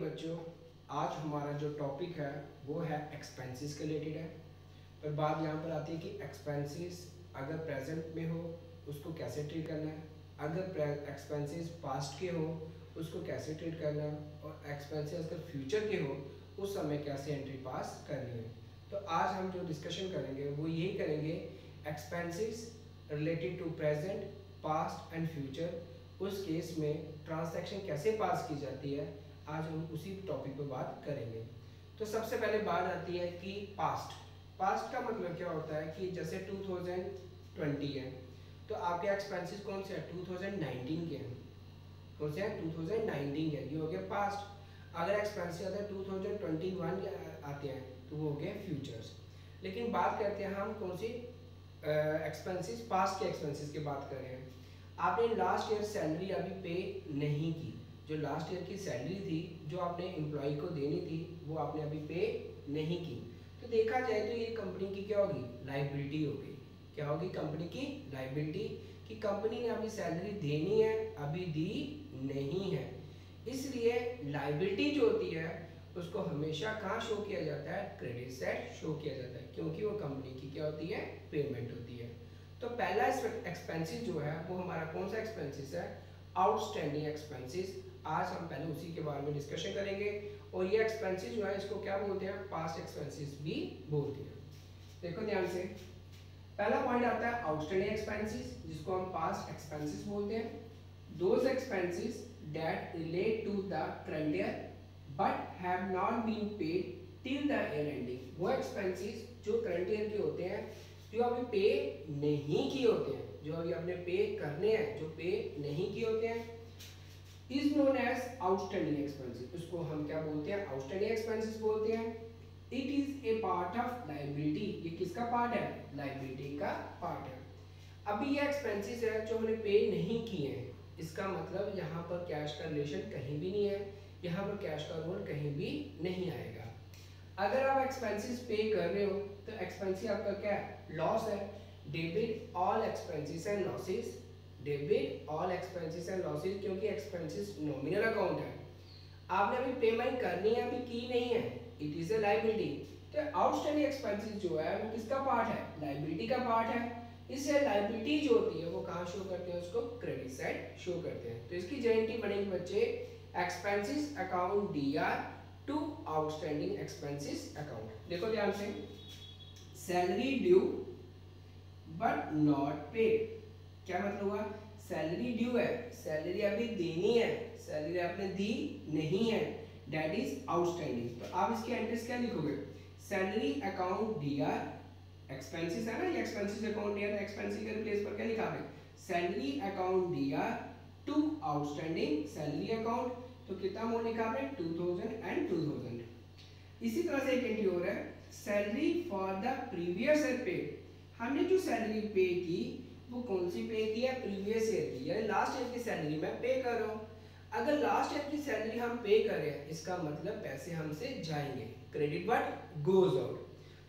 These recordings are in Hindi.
बच्चों, आज हमारा जो टॉपिक है वो है एक्सपेंसेस के रिलेटेड है। पर बात यहाँ पर आती है कि एक्सपेंसेस अगर प्रेजेंट में हो उसको कैसे ट्रीट करना है, अगर एक्सपेंसेस पास्ट के हो उसको कैसे ट्रीट करना है, और एक्सपेंसेस अगर फ्यूचर के हो उस समय कैसे एंट्री पास करनी है। तो आज हम जो डिस्कशन करेंगे वो यही करेंगे, expenses related to present, past and future, उस केस में ट्रांजैक्शन कैसे पास की जाती है। आज हम उसी टॉपिक पर बात करेंगे। तो सबसे पहले बात आती है कि पास्ट का मतलब क्या होता है कि जैसे 2020 है तो आपके एक्सपेंसेस कौन से हैं, 2019 के हैं। कौन से हैं, 2019 के, ये हो गया पास्ट। अगर एक्सपेंसेस आते हैं 2021 के आते हैं तो वो हो गए फ्यूचर्स। लेकिन बात करते हैं हम कौन सी एक्सपेंसेस, पास्ट के एक्सपेंसेस की बात कर रहे हैं। आपने लास्ट ईयर सैलरी अभी पे नहीं की, जो लास्ट ईयर की सैलरी थी जो आपने एम्प्लॉय को देनी थी वो आपने अभी पे नहीं की, तो देखा जाए तो ये कंपनी की क्या होगी, लाइबिलिटी होगी। क्या होगी, कंपनी की लाइबिलिटी, कि कंपनी ने अभी सैलरी देनी है, अभी दी नहीं है। इसलिए लाइबिलिटी जो होती है उसको हमेशा कहाँ शो किया जाता है, क्रेडिट साइड शो किया जाता है, क्योंकि वो कंपनी की क्या होती है, पेमेंट होती है। तो पहला एक्सपेंसेस जो है वो हमारा कौन सा एक्सपेंसेस है, आउटस्टैंडिंग एक्सपेंसेस। आज हम पहले उसी के बारे में डिस्कशन करेंगे। और ये एक्सपेंसेस जो है इसको क्या बोलते हैं, पास्ट एक्सपेंसेस भी बोलते हैं। देखो ध्यान से, पहला पॉइंट आता है आउटस्टैंडिंग एक्सपेंसेस, जिसको हम पास्ट एक्सपेंसेस बोलते हैं। Those expenses that relate to the current year but have not been paid till the year ending. वो एक्सपेंसेस जो करंट ईयर के होते हैं, जो अभी पे नहीं किए होते हैं, जो अभी आपने पे करने हैं, जो पे नहीं किए होते हैं, is known as outstanding expenses. उसको हम क्या बोलते हैं, आउटस्टैंडिंग एक्सपेंसेस बोलते हैं। It is a part of liability. ये किसका पार्ट है, लाइबिलिटी का पार्ट है। अभी ये एक्सपेंसेस है जो हमने पे नहीं किए हैं, इसका मतलब यहाँ पर कैश का रिलेशन कहीं भी नहीं है, यहाँ पर कैश का रोल कहीं भी नहीं आएगा। अगर आप एक्सपेंसेस पे कर रहे हो तो एक्सपेंसेस आपका क्या है, लॉस है। Debit all expenses and losses, debit all expenses and losses, क्योंकि एक्सपेंसेस नॉमिनल अकाउंट है, आपने अभी पेमेंट करनी है, अभी की नहीं है, इट इज ए लायबिलिटी। तो आउटस्टैंडिंग एक्सपेंसेस जो है वो किसका पार्ट है, लायबिलिटी का पार्ट है। इससे लायबिलिटी जो होती है वो कहाँ शो करते हैं, उसको क्रेडिट साइड शो करते हैं। तो इसकी जेएनटी बनेगी बच्चे, expenses account DR to outstanding expenses account. देखो ध्यान से, salary due but not paid, क्या मतलब हुआ, सैलरी ड्यू है, सैलरी अभी देनी है, सैलरी आपने दी नहीं है, दैट इज आउटस्टैंडिंग। तो आप इसके एंट्रीज क्या लिखोगे, सैलरी अकाउंट डीआर, एक्सपेंसेस है ना, ये एक्सपेंसेस अकाउंट डीआर, एक्सपेंसेस के प्लेस पर क्या लिखा है, salary account DR to outstanding salary account. तो कितना अमाउंट लिखा है, 2000 एंड 2000। इसी तरह से एक एंट्री और है, salary for the previous year paid. हमने जो सैलरी पे की वो कौन सी पे की है, प्रीवियस ईयर की, यानी लास्ट ईयर की सैलरी मैं पे कर रहा हूँ। अगर लास्ट ईयर की सैलरी हम पे कर रहे हैं, इसका मतलब पैसे हमसे जाएंगे, क्रेडिट व्हाट गोज आउट।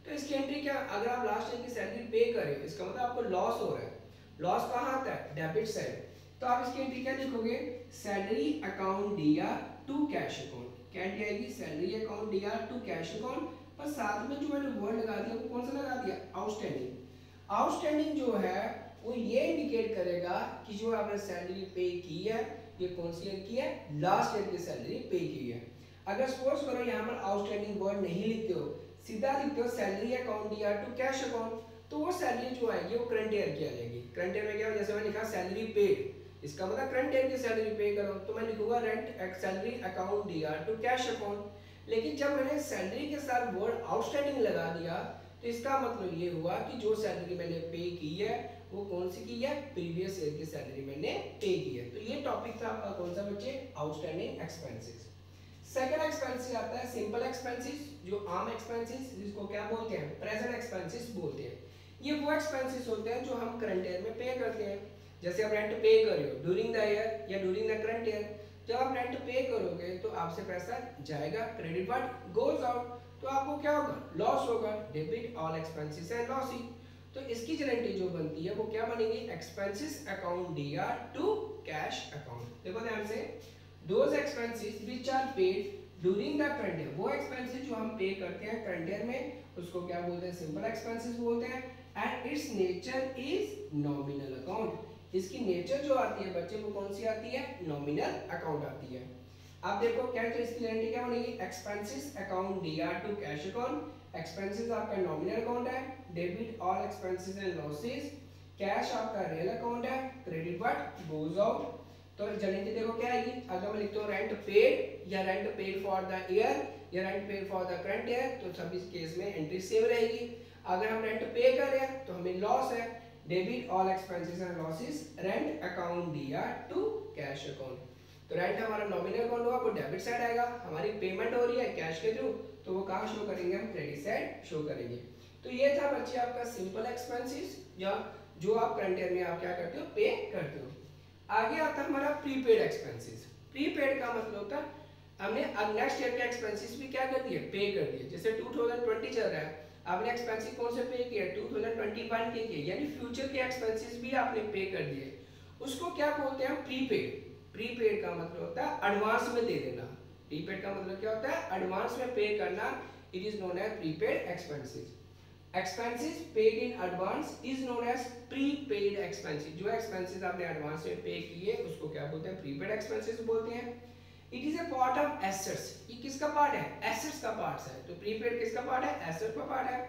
तो इसकी एंट्री क्या, अगर आप लास्ट ईयर की सैलरी पे कर रहे हो इसका मतलब आपको लॉस हो रहा है। लॉस कहाँ आता है, डेबिट साइड। तो आप इसकी एंट्री क्या लिखोगे, salary account DR to cash account. क्या एंट्री आएगी, salary account DR to cash account, पर साथ में जो मैंने वर्ड लगा दिया वो कौन सा लगा दिया, आउटस्टैंडिंग। आउटस्टैंडिंग जो है वो ये इंडिकेट करेगा कि जो आपने सैलरी पे की है ये कौन सी ईयर की है, लास्ट ईयर की सैलरी पे की है। अगर सपोज करो यहाँ पर आउटस्टैंडिंग वर्ड नहीं लिखते हो, सीधा लिखते हो salary account DR to cash account, तो वो सैलरी जो आएगी वो करंट ईयर की आ जाएगी। करंट ईयर में क्या, जैसे मैंने लिखा सैलरी पेड, इसका मतलब करंट ईयर की सैलरी पे करो, तो मैं लिखूंगा rent salary account DR to cash account. लेकिन जब मैंने सैलरी के साथ वर्ड आउटस्टैंडिंग लगा दिया तो इसका मतलब ये हुआ कि जो सैलरी मैंने पे की है वो कौन सी की है, प्रीवियस ईयर की सैलरी मैंने पे की है। तो ये टॉपिक था आपका कौन सा बच्चे, आउटस्टैंडिंग एक्सपेंसेस। सेकंड एक्सपेंसेस आता है सिंपल एक्सपेंसेस, जो आम एक्सपेंसेस, जिसको क्या बोलते हैं, प्रेजेंट एक्सपेंसेस बोलते हैं। ये वो एक्सपेंसेस होते हैं जो हम करंट ईयर में पे करते हैं। जैसे आप रेंट पे कर रहे हो ड्यूरिंग द ईयर या ड्यूरिंग द करंट ईयर, जब आप रेंट पे करोगे तो आपसे पैसा जाएगा, क्रेडिट व्हाट गोज आउट, तो आपको क्या होगा, लॉस होगा, debit all expenses and losses. तो इसकी जेनेरेटी जो बनती है वो क्या बनेगी, expenses account DR to cash account. देखो ध्यान से, those expenses which are paid during the current year, वो एक्सपेंसेस जो हम पे करते हैं करंट ईयर में उसको क्या बोलते हैं, सिंपल एक्सपेंसेस बोलते हैं। And it's nature is nominal account, इसकी नेचर जो आती है बच्चे वो कौन सी आती है, नॉमिनल अकाउंट आती है। आप देखो कैरेक्टरिस्टिक क्या बनेगी, expenses account DR to cash account. Expenses आपका नॉमिनल अकाउंट है, debit all expenses and losses. Cash आपका रियल अकाउंट है, क्रेडिट व्हाट गोज आउट। तो जनरली देखो क्या आएगी, अगर मैं लिखता हूँ रेंट पेड या rent paid for the year या rent paid for the current year, तो सभी केस में एंट्री सेम रहेगी। अगर हम रेंट पे कर रहे हैं तो हमें लॉस है, debit all expenses and losses rent account DR to cash account. तो रेंट हमारा नॉमिनल अकाउंट होगा, वो डेबिट साइड आएगा। हमारी पेमेंट हो रही है कैश के थ्रू, तो वो कहाँ शो करेंगे, हम क्रेडिट साइड शो करेंगे। तो ये था बच्चे आपका सिंपल एक्सपेंसेस, या जो आप करंट ईयर में आप क्या करते हो, पे करते हो। आगे आता है हमारा प्रीपेड एक्सपेंसेस। प्रीपेड का मतलब होता है हमने अब नेक्स्ट ईयर के एक्सपेंसेस भी क्या कर दिए, पे कर दिए। जैसे 2020 चल रहा है, आपने एक्सपेंसेस कौन से पे किए, 2021 के किए, यानी फ्यूचर के एक्सपेंसेस भी आपने पे कर दिए। उसको क्या बोलते हैं, प्रीपेड। प्रीपेड का मतलब होता है एडवांस में दे देना। प्रीपेड का मतलब क्या होता है, एडवांस में पे करना। It is known as prepaid expenses. Expenses paid in advance is known as prepaid expenses. जो एक्सपेंसेस आपने एडवांस में पे किए उसको क्या बोलते हैं, प्रीपेड एक्सपेंसेस बोलते हैं। It is a part of assets. ये किसका पार्ट है, एसेट्स का पार्ट है। तो प्रीपेड किसका पार्ट है, एसेट का पार्ट है।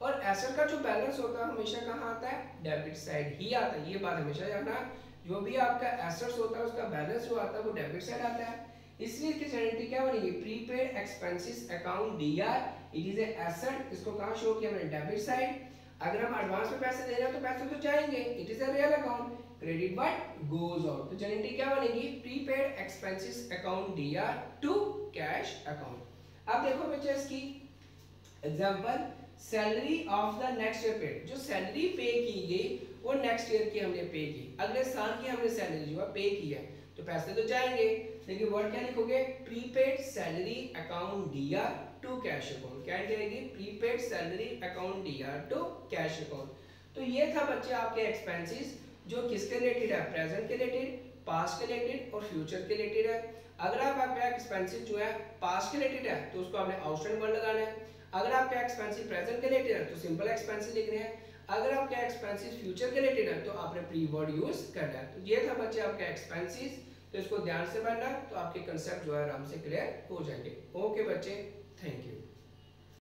और एसेट का जो बैलेंस होता है हमेशा कहाँ आता है, डेबिट साइड ही आता है। ये बात हमेशा जानना, जो भी आपका एसेट्स होता है उसका बैलेंस जो आता है वो डेबिट साइड आता है। इसलिए इसकी जेनेटिक क्या बनेगी, prepaid expenses account D R. It is A asset, इसको कहाँ शो किया मैंने, डेबिट साइड। अगर हम एडवांस में पैसे दे रहे हैं तो पैसे तो जाएंगे, it is a real account. Credit what goes out. तो जेनेटिक क्या बनेगी, prepaid expenses account DR to cash account. अब देखो बच्चे इसकी example, salary of the next year paid. जो सैलरी पे की गई वो नेक्स्ट ईयर की हमने पे की, अगले साल की हमने सैलरी जो है पे की है, तो पैसे तो जाएंगे। लेकिन वर्ड क्या लिखोगे, prepaid salary account DR to cash account. क्या रहेगी, prepaid salary account DR to cash account. तो ये था बच्चे आपके एक्सपेंसेस जो किसके रिलेटेड है, प्रेजेंट के रिलेटेड, पास्ट के रिलेटेड और फ्यूचर के रिलेटेड है। अगर आपका एक्सपेंसेस जो है पास्ट के रिलेटेड है तो उसको आपने आउटस्टैंडिंग वर्ड लगाना है। अगर आपका एक्सपेंसेस प्रेजेंट के रिलेटेड है तो सिंपल एक्सपेंसेस लिखने हैं। अगर आपका एक्सपेंसेस फ्यूचर के रिलेटेड है तो आपने प्री वर्ड यूज करना है। तो ये था बच्चे आपका एक्सपेंसेस, तो इसको ध्यान से पढ़ना तो आपके कंसेप्ट जो है आराम से क्लियर हो जाएंगे। ओके बच्चे, थैंक यू।